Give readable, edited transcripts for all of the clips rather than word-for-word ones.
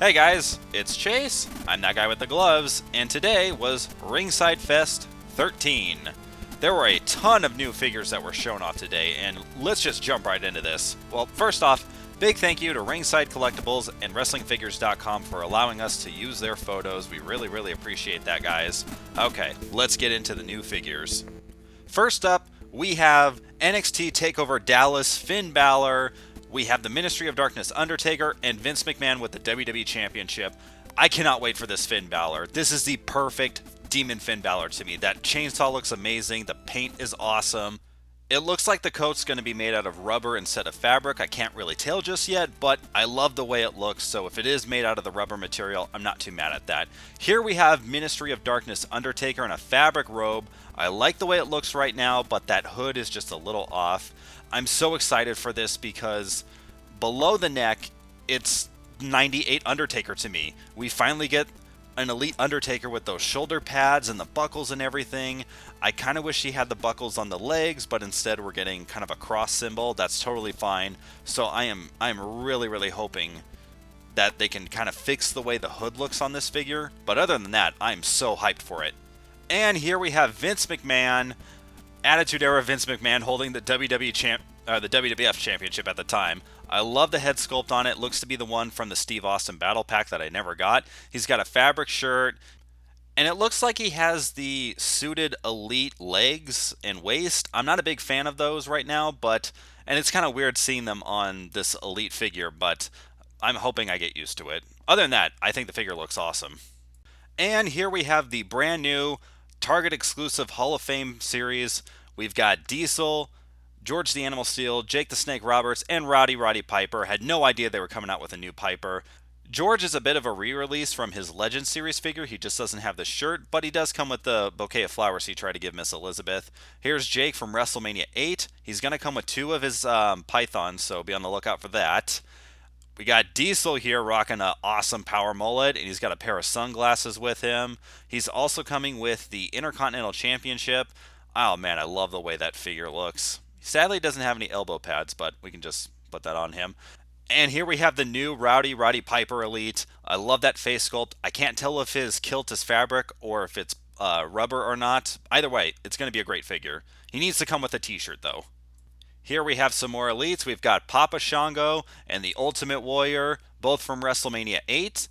Hey guys, it's Chase, I'm that guy with the gloves, and today was Ringside Fest 13. There were a ton of new figures that were shown off today, and let's just jump right into this. Well, first off, big thank you to Ringside Collectibles and WrestlingFigures.com for allowing us to use their photos. We really appreciate that, guys. Okay, let's get into the new figures. First up, we have NXT TakeOver Dallas Finn Balor. We have the Ministry of Darkness Undertaker and Vince McMahon with the WWE Championship. I cannot wait for this Finn Balor. This is the perfect Demon Finn Balor to me. That chainsaw looks amazing. The paint is awesome. It looks like the coat's going to be made out of rubber instead of fabric. I can't really tell just yet, but I love the way it looks. So if it is made out of the rubber material, I'm not too mad at that. Here we have Ministry of Darkness Undertaker in a fabric robe. I like the way it looks right now, but that hood is just a little off. I'm so excited for this because below the neck, it's 98 Undertaker to me. We finally get an elite Undertaker with those shoulder pads and the buckles and everything. I kind of wish he had the buckles on the legs, but instead we're getting kind of a cross symbol. That's totally fine. So I'm really hoping that they can kind of fix the way the hood looks on this figure. But other than that, I'm so hyped for it. And here we have Vince McMahon, Attitude Era Vince McMahon holding the WWF Championship at the time. I love the head sculpt on it. Looks to be the one from the Steve Austin Battle Pack that I never got. He's got a fabric shirt, and it looks like he has the suited elite legs and waist. I'm not a big fan of those right now, and it's kind of weird seeing them on this elite figure, but I'm hoping I get used to it. Other than that, I think the figure looks awesome. And here we have the brand new Target exclusive Hall of Fame series. We've got Diesel, George the Animal Steel, Jake the Snake Roberts, and Roddy Piper. Had no idea they were coming out with a new Piper. George is a bit of a re-release from his Legend Series figure. He just doesn't have the shirt, but he does come with the bouquet of flowers he tried to give Miss Elizabeth. Here's Jake from WrestleMania 8. He's going to come with two of his pythons, so be on the lookout for that. We got Diesel here rocking an awesome power mullet, and he's got a pair of sunglasses with him. He's also coming with the Intercontinental Championship. Oh man, I love the way that figure looks. Sadly, it doesn't have any elbow pads, but we can just put that on him. And here we have the new Roddy Piper Elite. I love that face sculpt. I can't tell if his kilt is fabric or if it's rubber or not. Either way, it's going to be a great figure. He needs to come with a t-shirt, though. Here we have some more elites. We've got Papa Shango and the Ultimate Warrior, both from WrestleMania 8.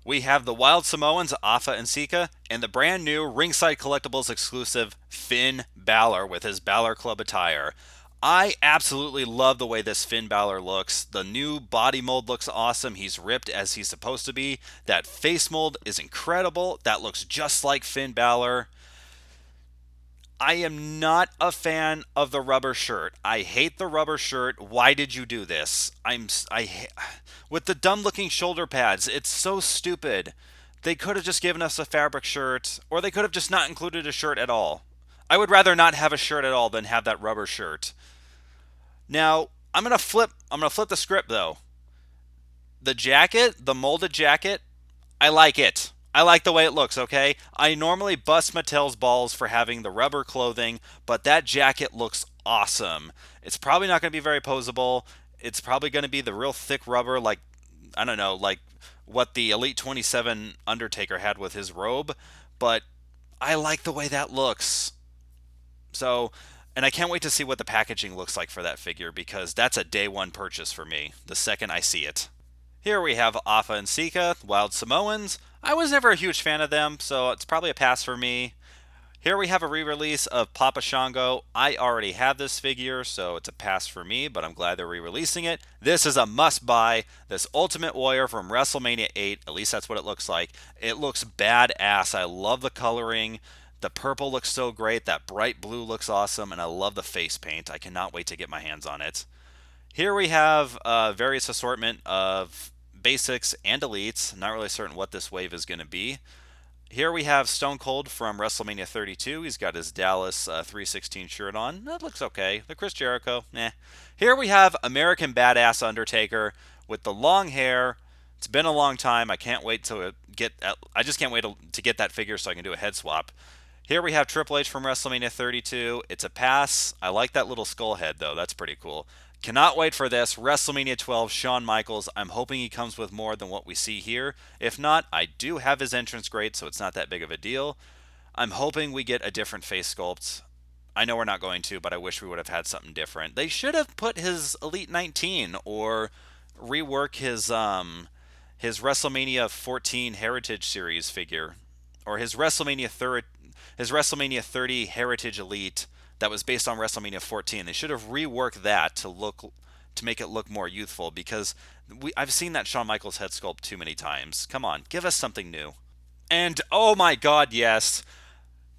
We have the Wild Samoans, Afa and Sika, and the brand new Ringside Collectibles exclusive Finn Balor with his Balor Club attire. I absolutely love the way this Finn Balor looks. The new body mold looks awesome. He's ripped as he's supposed to be. That face mold is incredible. That looks just like Finn Balor. I am not a fan of the rubber shirt. I hate the rubber shirt. Why did you do this? With the dumb looking shoulder pads, it's so stupid. They could have just given us a fabric shirt, or they could have just not included a shirt at all. I would rather not have a shirt at all than have that rubber shirt. Now, I'm gonna flip the script though. The jacket, the molded jacket, I like it. I like the way it looks, okay? I normally bust Mattel's balls for having the rubber clothing, but that jacket looks awesome. It's probably not going to be very posable. It's probably going to be the real thick rubber like, I don't know, like what the Elite 27 Undertaker had with his robe, but I like the way that looks. So, and I can't wait to see what the packaging looks like for that figure because that's a day one purchase for me, the second I see it. Here we have Afa and Sika, Wild Samoans. I was never a huge fan of them, so it's probably a pass for me. Here we have a re-release of Papa Shango. I already have this figure, so it's a pass for me, but I'm glad they're re-releasing it. This is a must-buy. This Ultimate Warrior from WrestleMania 8, at least that's what it looks like. It looks badass. I love the coloring. The purple looks so great. That bright blue looks awesome, and I love the face paint. I cannot wait to get my hands on it. Here we have various assortment of basics and elites. Not really certain what this wave is going to be. Here we have Stone Cold from WrestleMania 32. He's got his Dallas 316 shirt on. That looks okay. The Chris Jericho, nah. Here we have American Badass Undertaker with the long hair. It's been a long time. I can't wait to get. I just can't wait to get that figure so I can do a head swap. Here we have Triple H from WrestleMania 32. It's a pass. I like that little skull head though. That's pretty cool. Cannot wait for this. WrestleMania 12, Shawn Michaels. I'm hoping he comes with more than what we see here. If not, I do have his entrance grade, so it's not that big of a deal. I'm hoping we get a different face sculpt. I know we're not going to, but I wish we would have had something different. They should have put his Elite 19 or rework his WrestleMania 14 Heritage Series figure or his WrestleMania 30 Heritage Elite that was based on WrestleMania 14. They should have reworked that to make it look more youthful because I've seen that Shawn Michaels head sculpt too many times. Come on, give us something new. And oh my God, yes.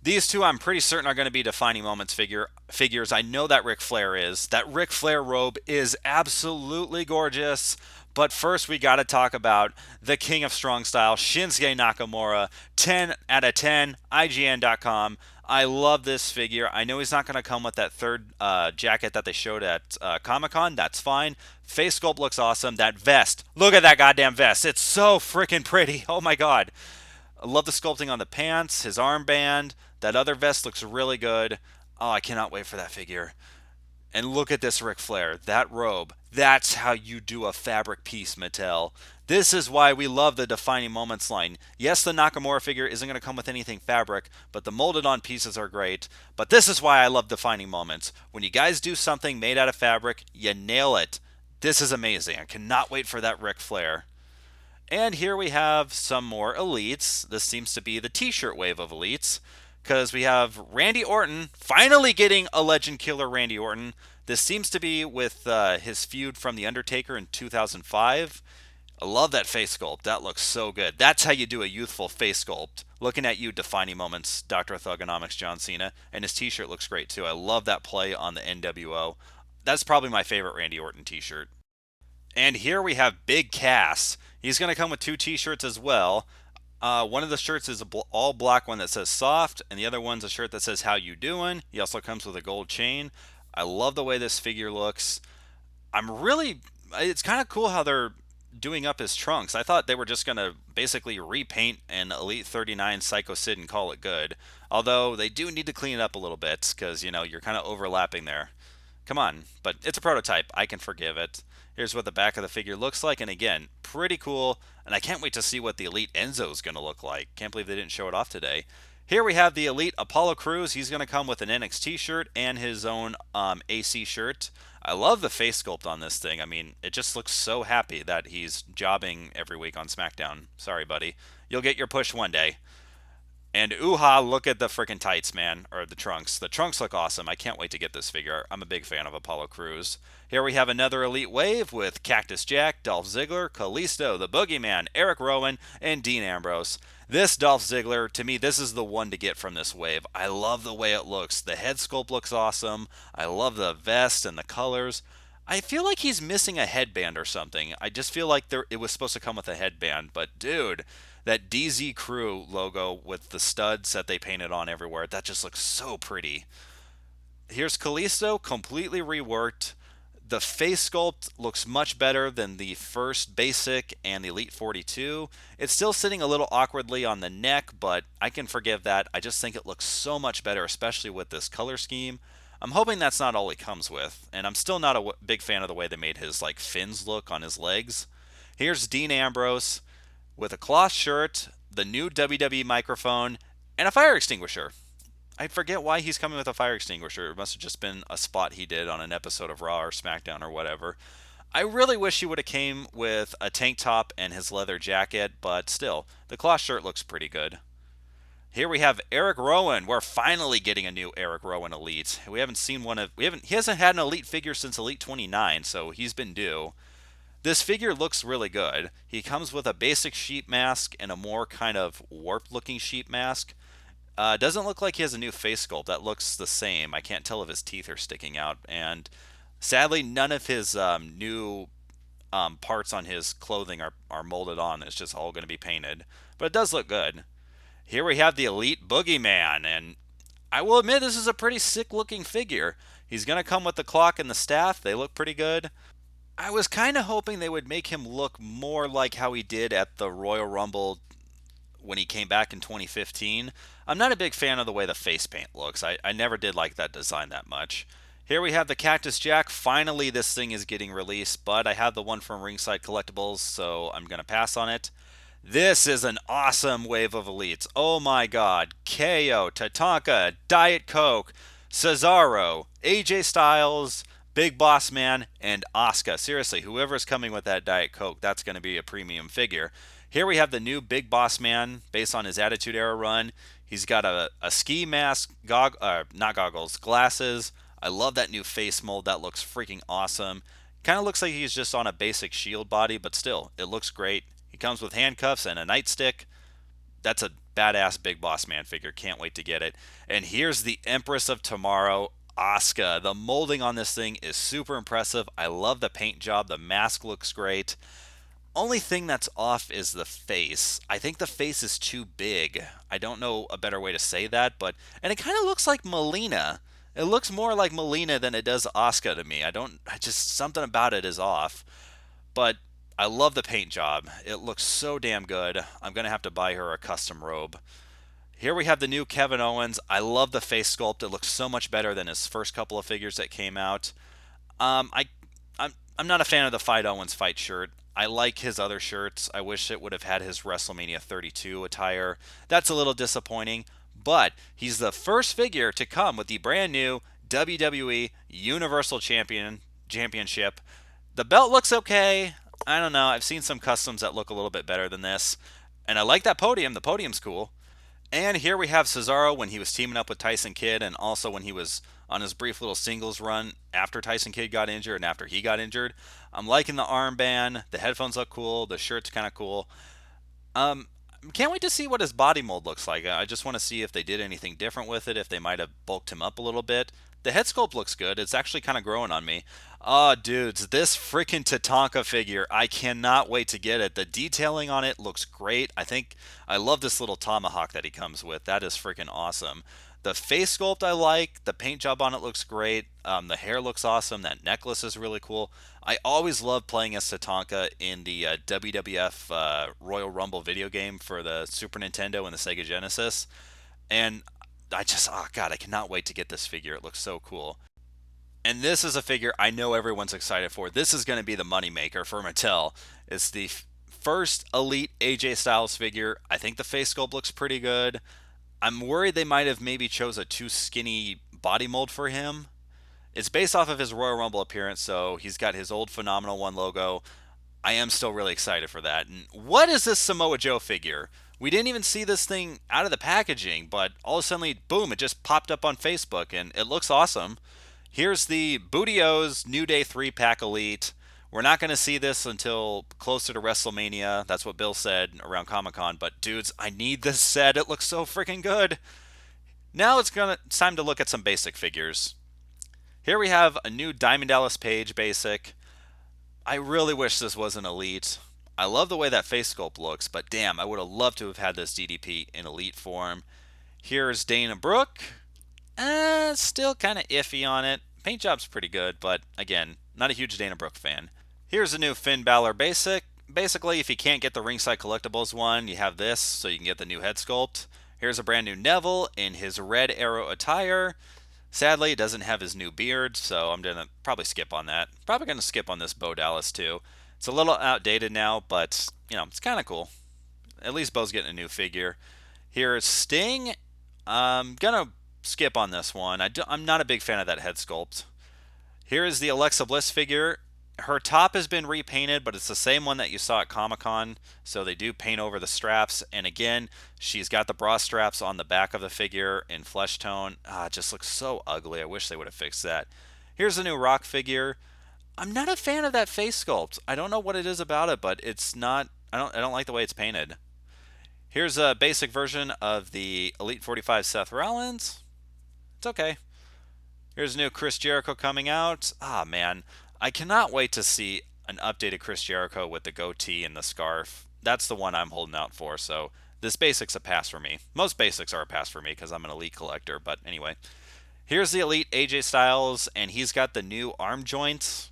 These two, I'm pretty certain, are going to be defining moments figures. I know that Ric Flair is. That Ric Flair robe is absolutely gorgeous. But first, we got to talk about the King of Strong Style, Shinsuke Nakamura. 10 out of 10, IGN.com. I love this figure. I know he's not going to come with that third jacket that they showed at Comic-Con. That's fine. Face sculpt looks awesome. That vest. Look at that goddamn vest. It's so freaking pretty. Oh my God. I love the sculpting on the pants, his armband. That other vest looks really good. Oh, I cannot wait for that figure. And look at this Ric Flair. That robe. That's how you do a fabric piece, Mattel. This is why we love the Defining Moments line. Yes, the Nakamura figure isn't going to come with anything fabric, but the molded on pieces are great. But this is why I love Defining Moments. When you guys do something made out of fabric, you nail it. This is amazing. I cannot wait for that Ric Flair. And here we have some more elites. This seems to be the t-shirt wave of elites because we have Randy Orton finally getting a Legend Killer Randy Orton. This seems to be with his feud from The Undertaker in 2005. I love that face sculpt. That looks so good. That's how you do a youthful face sculpt. Looking at you, Defining Moments, Dr. Thugonomics John Cena. And his t-shirt looks great too. I love that play on the NWO. That's probably my favorite Randy Orton t-shirt. And here we have Big Cass. He's going to come with two t-shirts as well. One of the shirts is all black one that says soft, and the other one's a shirt that says how you doing. He also comes with a gold chain. I love the way this figure looks. It's kind of cool how they're doing up his trunks. I thought they were just going to basically repaint an Elite 39 Psycho Sid and call it good. Although they do need to clean it up a little bit because, you're kind of overlapping there. Come on, but it's a prototype. I can forgive it. Here's what the back of the figure looks like, and again, pretty cool, and I can't wait to see what the Elite Enzo is going to look like. Can't believe they didn't show it off today. Here we have the Elite Apollo Cruz. He's going to come with an NXT shirt and his own AC shirt. I love the face sculpt on this thing. I mean, it just looks so happy that he's jobbing every week on SmackDown. Sorry, buddy. You'll get your push one day. And ooh-ha, look at the freaking tights, man. Or the trunks. The trunks look awesome. I can't wait to get this figure. I'm a big fan of Apollo Crews. Here we have another Elite Wave with Cactus Jack, Dolph Ziggler, Kalisto, the Boogieman, Erick Rowan, and Dean Ambrose. This Dolph Ziggler, to me, this is the one to get from this wave. I love the way it looks. The head sculpt looks awesome. I love the vest and the colors. I feel like he's missing a headband or something. I just feel like it was supposed to come with a headband. But, dude, that DZ Crew logo with the studs that they painted on everywhere, that just looks so pretty. Here's Kalisto, completely reworked. The face sculpt looks much better than the first basic and the Elite 42. It's still sitting a little awkwardly on the neck, but I can forgive that. I just think it looks so much better, especially with this color scheme. I'm hoping that's not all he comes with, and I'm still not a big fan of the way they made his fins look on his legs. Here's Dean Ambrose with a cloth shirt, the new WWE microphone, and a fire extinguisher. I forget why he's coming with a fire extinguisher. It must have just been a spot he did on an episode of Raw or SmackDown or whatever. I really wish he would have came with a tank top and his leather jacket, but still, the cloth shirt looks pretty good. Here we have Erick Rowan. We're finally getting a new Erick Rowan Elite. He hasn't had an Elite figure since Elite 29, so he's been due. This figure looks really good. He comes with a basic sheep mask and a more kind of warped looking sheep mask. Doesn't look like he has a new face sculpt. That looks the same. I can't tell if his teeth are sticking out. And sadly, none of his new parts on his clothing are molded on. It's just all going to be painted. But it does look good. Here we have the Elite Boogeyman, and I will admit this is a pretty sick-looking figure. He's going to come with the clock and the staff. They look pretty good. I was kind of hoping they would make him look more like how he did at the Royal Rumble when he came back in 2015. I'm not a big fan of the way the face paint looks. I never did like that design that much. Here we have the Cactus Jack. Finally, this thing is getting released, but I have the one from Ringside Collectibles, so I'm going to pass on it. This is an awesome wave of elites. Oh my god. KO, Tatanka, Diet Coke, Cesaro, AJ Styles, Big Boss Man, and Asuka. Seriously, whoever's coming with that Diet Coke, that's going to be a premium figure. Here we have the new Big Boss Man based on his Attitude Era run. He's got a ski mask, not goggles, glasses. I love that new face mold. That looks freaking awesome. Kind of looks like he's just on a basic shield body, but still, it looks great. He comes with handcuffs and a nightstick. That's a badass Big Boss Man figure. Can't wait to get it. And here's the Empress of Tomorrow, Asuka. The molding on this thing is super impressive. I love the paint job. The mask looks great. Only thing that's off is the face. I think the face is too big. I don't know a better way to say that, and it kind of looks like Melina. It looks more like Melina than it does Asuka to me. I just something about it is off. But I love the paint job. It looks so damn good. I'm going to have to buy her a custom robe. Here we have the new Kevin Owens. I love the face sculpt. It looks so much better than his first couple of figures that came out. Um, I, I'm not a fan of the Fight Owens fight shirt. I like his other shirts. I wish it would have had his WrestleMania 32 attire. That's a little disappointing, but he's the first figure to come with the brand new WWE Universal Championship. The belt looks okay. I don't know. I've seen some customs that look a little bit better than this. And I like that podium. The podium's cool. And here we have Cesaro when he was teaming up with Tyson Kidd, and also when he was on his brief little singles run after Tyson Kidd got injured and after he got injured. I'm liking the armband. The headphones look cool. The shirt's kind of cool. Um, can't wait to see what his body mold looks like. I just want to see if they did anything different with it, if they might have bulked him up a little bit. The head sculpt looks good. It's actually kind of growing on me. Oh, dudes, this freaking Tatanka figure, I cannot wait to get it. The detailing on it looks great. I love this little tomahawk that he comes with. That is freaking awesome. The face sculpt I like. The paint job on it looks great. The hair looks awesome. That necklace is really cool. I always love playing as Tatanka in the WWF Royal Rumble video game for the Super Nintendo and the Sega Genesis. And oh god, I cannot wait to get this figure. It looks so cool. And this is a figure I know everyone's excited for. This is going to be the moneymaker for Mattel. It's the first Elite AJ Styles figure. I think the face sculpt looks pretty good. I'm worried they might have maybe chose a too skinny body mold for him. It's based off of his Royal Rumble appearance, so he's got his old Phenomenal One logo. I am still really excited for that. And what is this Samoa Joe figure? We didn't even see this thing out of the packaging, but all of a sudden, boom, it just popped up on Facebook, and it looks awesome. Here's the Booty-O's New Day 3-pack Elite. We're not going to see this until closer to WrestleMania. That's what Bill said around Comic-Con. But, dudes, I need this set. It looks so freaking good. Now it's time to look at some basic figures. Here we have a new Diamond Dallas Page basic. I really wish this was an Elite. I love the way that face sculpt looks, but damn, I would have loved to have had this DDP in Elite form. Here's Dana Brooke. Still kind of iffy on it. Paint job's pretty good, but again, not a huge Dana Brooke fan. Here's a new Finn Balor basic. Basically, if you can't get the Ringside Collectibles one, you have this, so you can get the new head sculpt. Here's a brand new Neville in his Red Arrow attire. Sadly, it doesn't have his new beard, so I'm going to probably skip on that. Probably going to skip on this Bo Dallas, too. It's a little outdated now, but, it's kind of cool. At least Bo's getting a new figure. Here's Sting. I'm going to skip on this one. I'm not a big fan of that head sculpt. Here is the Alexa Bliss figure. Her top has been repainted, but it's the same one that you saw at Comic-Con, so they do paint over the straps. And again, she's got the bra straps on the back of the figure in flesh tone. It just looks so ugly. I wish they would have fixed that. Here's a new Rock figure. I'm not a fan of that face sculpt. I don't know what it is about it, but it's not. I don't like the way it's painted. Here's a basic version of the Elite 45 Seth Rollins. It's okay. Here's a new Chris Jericho coming out. Man. I cannot wait to see an updated Chris Jericho with the goatee and the scarf. That's the one I'm holding out for, so this basic's a pass for me. Most basics are a pass for me because I'm an Elite collector, but anyway. Here's the Elite AJ Styles, and he's got the new arm joints.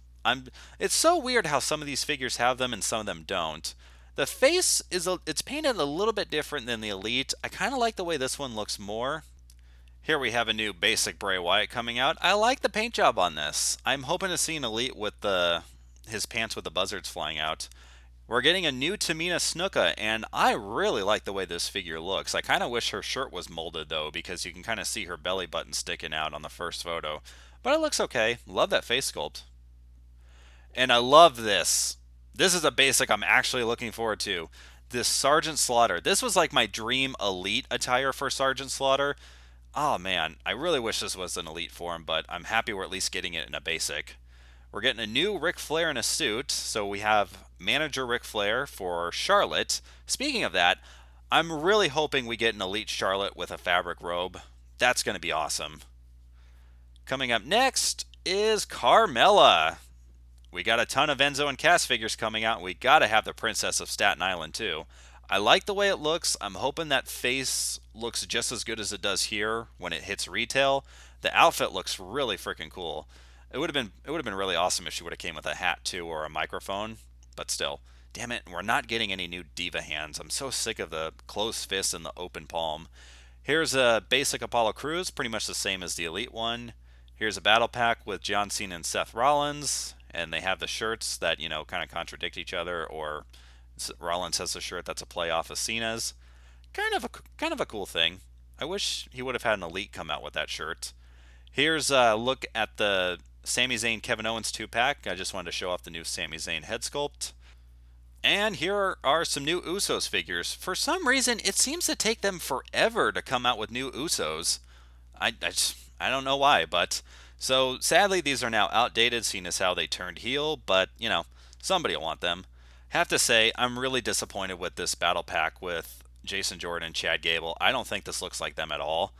It's so weird how some of these figures have them and some of them don't. The face it's painted a little bit different than the Elite. I kind of like the way this one looks more. Here we have a new basic Bray Wyatt coming out. I like the paint job on this. I'm hoping to see an Elite with his pants with the buzzards flying out. We're getting a new Tamina Snuka, and I really like the way this figure looks. I kind of wish her shirt was molded, though, because you can kind of see her belly button sticking out on the first photo. But it looks okay. Love that face sculpt. And I love this. This is a basic I'm actually looking forward to. This Sergeant Slaughter. This was like my dream Elite attire for Sergeant Slaughter. Oh man, I really wish this was an Elite form, but I'm happy we're at least getting it in a basic. We're getting a new Ric Flair in a suit, so we have Manager Ric Flair for Charlotte. Speaking of that, I'm really hoping we get an Elite Charlotte with a fabric robe. That's going to be awesome. Coming up next is Carmella. We got a ton of Enzo and Cass figures coming out, and we got to have the Princess of Staten Island too. I like the way it looks. I'm hoping that face looks just as good as it does here when it hits retail. The outfit looks really freaking cool. It would have been really awesome if she would have came with a hat too or a microphone, but still. Damn it, we're not getting any new Diva hands. I'm so sick of the closed fist and the open palm. Here's a basic Apollo Crews, pretty much the same as the Elite one. Here's a battle pack with John Cena and Seth Rollins, and they have the shirts that, kind of contradict each other, or Rollins has a shirt that's a play off of Cena's. Kind of a cool thing. I wish he would have had an Elite come out with that shirt. Here's a look at the Sami Zayn Kevin Owens 2-pack. I just wanted to show off the new Sami Zayn head sculpt. And here are some new Usos figures. For some reason, it seems to take them forever to come out with new Usos. I don't know why, but so sadly these are now outdated, seeing as how they turned heel, but somebody will want them. Have to say, I'm really disappointed with this battle pack with Jason Jordan and Chad Gable. I don't think this looks like them at all.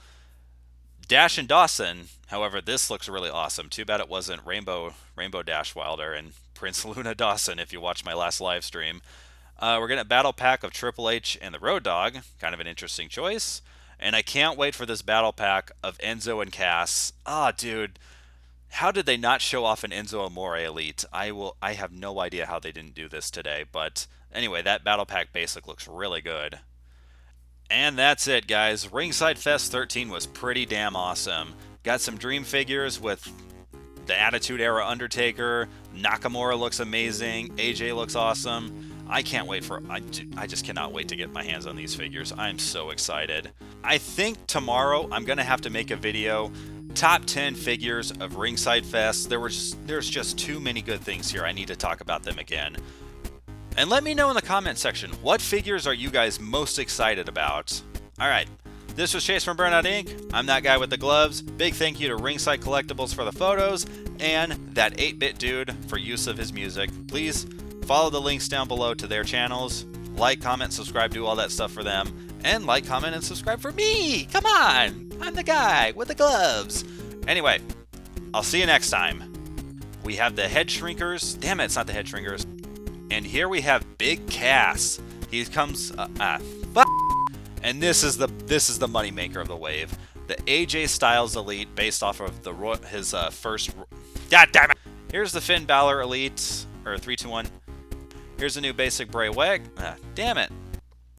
Dash and Dawson, however, this looks really awesome. Too bad it wasn't Rainbow Dash Wilder and Prince Luna Dawson if you watched my last live stream. We're getting a battle pack of Triple H and the Road Dogg. Kind of an interesting choice. And I can't wait for this battle pack of Enzo and Cass. Dude. How did they not show off an Enzo Amore Elite? I have no idea how they didn't do this today. But anyway, that battle pack basic looks really good. And that's it, guys. Ringside Fest 13 was pretty damn awesome. Got some dream figures with the Attitude Era Undertaker. Nakamura looks amazing. AJ looks awesome. I can't wait I just cannot wait to get my hands on these figures. I'm so excited. I think tomorrow I'm going to have to make a video. Top 10 figures of Ringside Fest. There's just too many good things here. I need to talk about them again. And let me know in the comment section, what figures are you guys most excited about? Alright, this was Chase from Burnout Inc. I'm that guy with the gloves. Big thank you to Ringside Collectibles for the photos, and that 8-Bit Dude for use of his music. Please follow the links down below to their channels. Like, comment, subscribe, do all that stuff for them. And like, comment, and subscribe for me! Come on! I'm the guy with the gloves! Anyway, I'll see you next time. We have the Head Shrinkers. Damn it, it's not the Head Shrinkers. And here we have Big Cass. He comes, and this is the moneymaker of the wave. The AJ Styles Elite, based off of his first. God damn it! Here's the Finn Balor Elite, or 3-2-1. Here's a new basic Bray Wyatt. Damn it!